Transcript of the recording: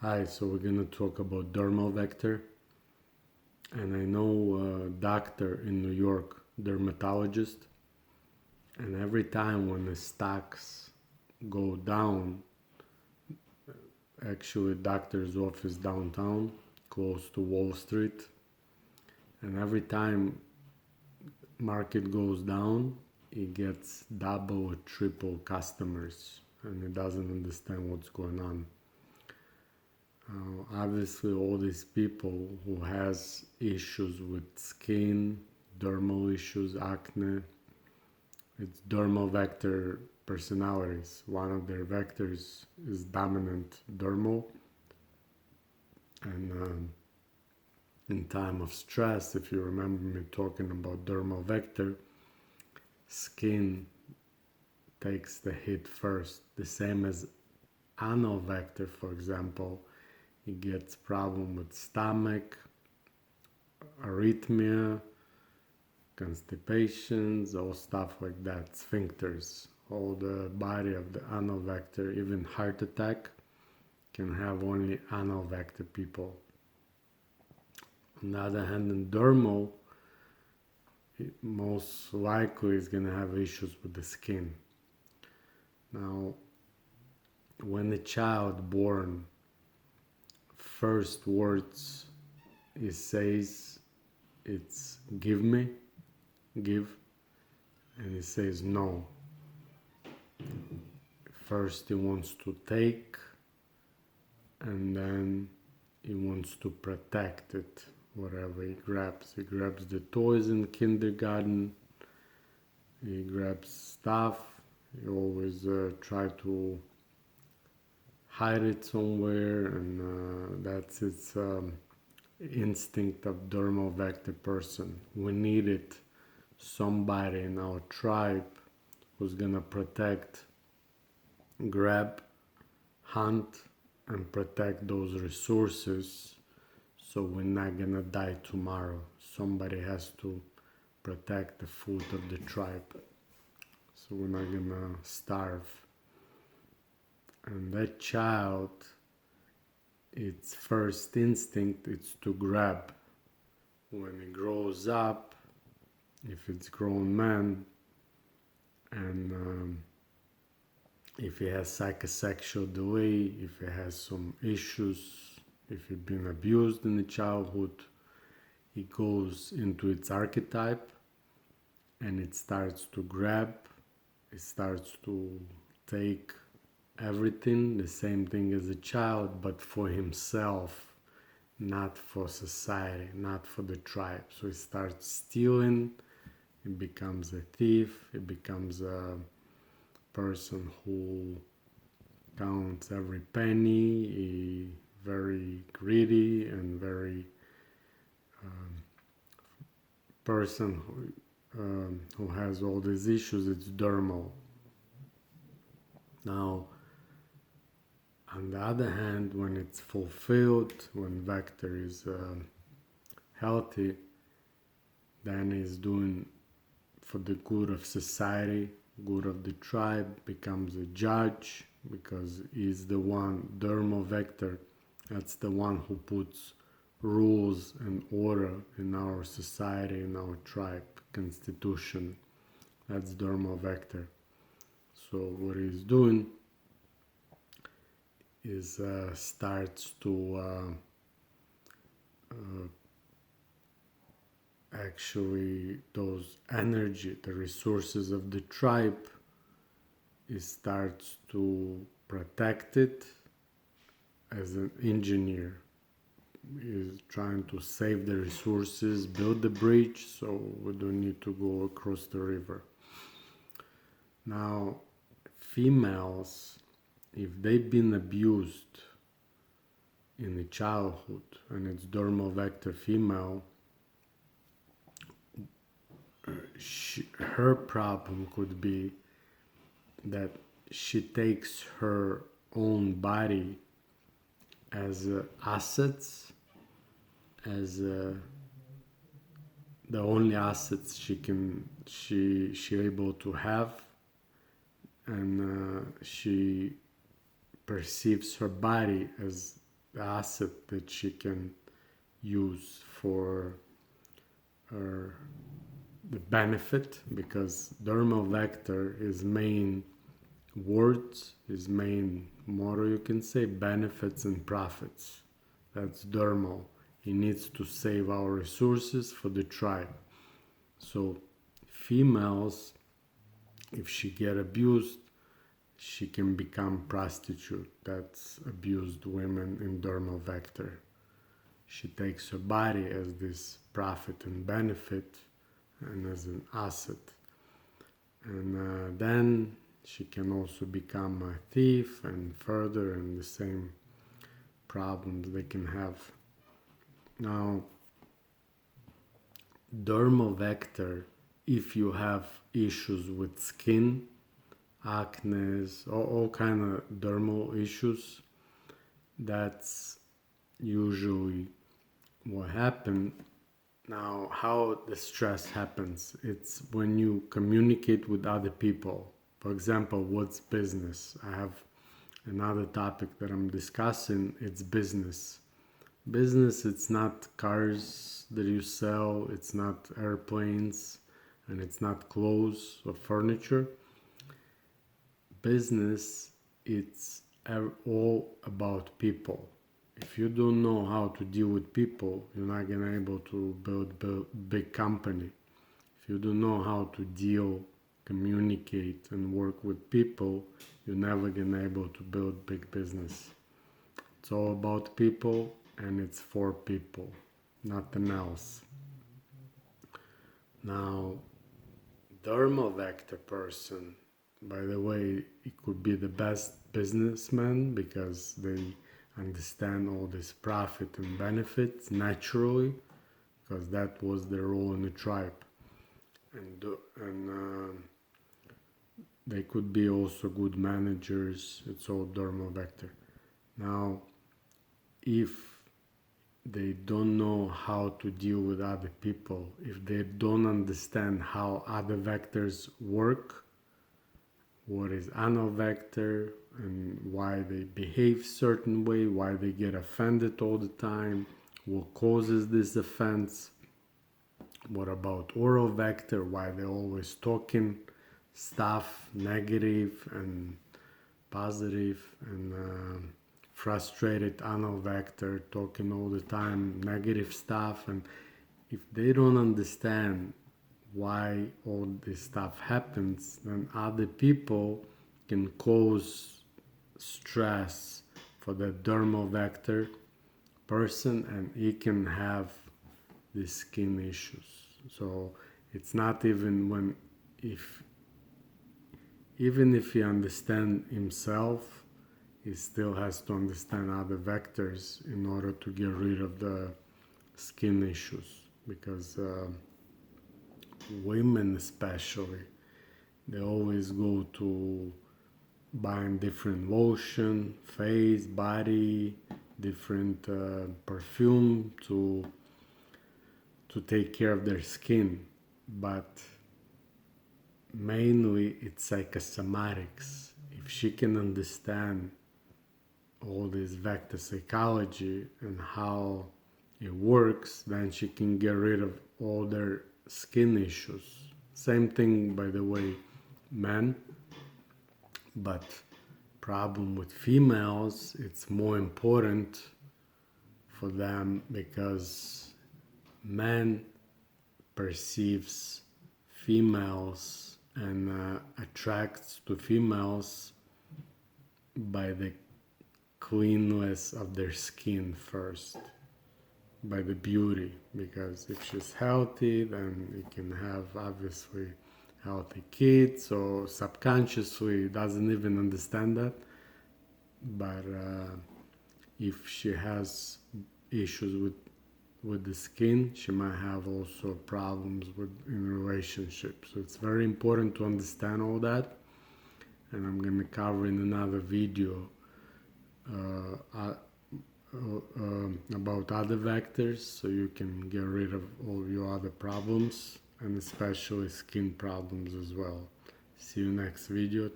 Hi, so we're gonna talk about dermal vector. And I know a doctor in New York, dermatologist, and every time when the stocks go down, actually doctor's office downtown, close to Wall Street, and every time market goes down, he gets double or triple customers, and he doesn't understand what's going on. Obviously, all these people who has issues with skin, dermal issues, acne, it's dermal vector personalities. One of their vectors is dominant dermal, and in time of stress, if you remember me talking about dermal vector, skin takes the hit first. The same as anal vector, for example. He gets problem with stomach, arrhythmia, constipations, all stuff like that, sphincters, all the body of the anal vector, even heart attack can have only anal vector people. On the other hand, in dermal, it most likely is going to have issues with the skin. Now, when a child born, first words he says it's give me, give, and he says no. First he wants to take, and then he wants to protect it, whatever he grabs. He grabs the toys in kindergarten, he grabs stuff, he always try to hide it somewhere, and that's its instinct of dermal vector person. We needed somebody in our tribe who's gonna protect, grab, hunt, and protect those resources, so we're not gonna die tomorrow. Somebody has to protect the food of the tribe, so we're not gonna starve. And that child, its first instinct is to grab. When it grows up, if it's grown man, and if he has psychosexual delay, if he has some issues, if he's been abused in the childhood, he goes into its archetype and it starts to grab, it starts to take everything, the same thing as a child, but for himself, not for society, not for the tribe. So he starts stealing, he becomes a thief, he becomes a person who counts every penny, he very greedy and very person who has all these issues. It's dermal. Now, on the other hand, when it's fulfilled, when vector is healthy, then he's doing for the good of society, good of the tribe, becomes a judge, because he's the one, dermal vector, that's the one who puts rules and order in our society, in our tribe, constitution. That's dermal vector. So what he's doing is starts to actually those energy, the resources of the tribe, it starts to protect it as an engineer. Is trying to save the resources, build the bridge, so we don't need to go across the river. Now, females, if they've been abused in the childhood and it's dermal vector female, her problem could be that she takes her own body as assets, as the only assets she able to have, and she perceives her body as asset that she can use for her the benefit, because dermal vector is main words, his main motto, you can say, benefits and profits. That's dermal. He needs to save our resources for the tribe. So females, if she get abused, she can become prostitute. That's abused women in dermal vector. She takes her body as this profit and benefit and as an asset. And then she can also become a thief, and further, and the same problems they can have. Now, dermal vector, if you have issues with skin, acne, all kind of dermal issues, that's usually what happens. Now, how the stress happens, it's when you communicate with other people. For example, what's business? I have another topic that I'm discussing, it's business. Business, it's not cars that you sell, it's not airplanes, and it's not clothes or furniture. Business, it's all about people. If you don't know how to deal with people, you're not gonna be able to build big company. If you don't know how to deal, communicate, and work with people, you're never gonna be able to build big business. It's all about people, and it's for people, nothing else. Now, dermal vector person, by the way, it could be the best businessman because they understand all this profit and benefits naturally, because that was their role in the tribe. And they could be also good managers. It's all dermal vector. Now, if they don't know how to deal with other people, if they don't understand how other vectors work, what is anal vector and why they behave certain way, why they get offended all the time, what causes this offense, what about oral vector, why they're always talking stuff negative and positive, and frustrated anal vector talking all the time negative stuff. And if they don't understand why all this stuff happens, then other people can cause stress for the dermal vector person, and he can have the skin issues. So it's not even when, even if he understands himself, he still has to understand other vectors in order to get rid of the skin issues, because women especially, they always go to buying different lotion, face, body, different perfume to take care of their skin, but mainly it's psychosomatics. If she can understand all this vector psychology and how it works, then she can get rid of all their skin issues. Same thing, by the way, men, but problem with females, it's more important for them because men perceives females and attracts to females by the cleanness of their skin first, by the beauty, because if she's healthy, then you can have obviously healthy kids, or subconsciously doesn't even understand that. But if she has issues with the skin, she might have also problems in relationships. So it's very important to understand all that, and I'm going to cover in another video about other vectors, so you can get rid of all your other problems, and especially skin problems as well. See you next video.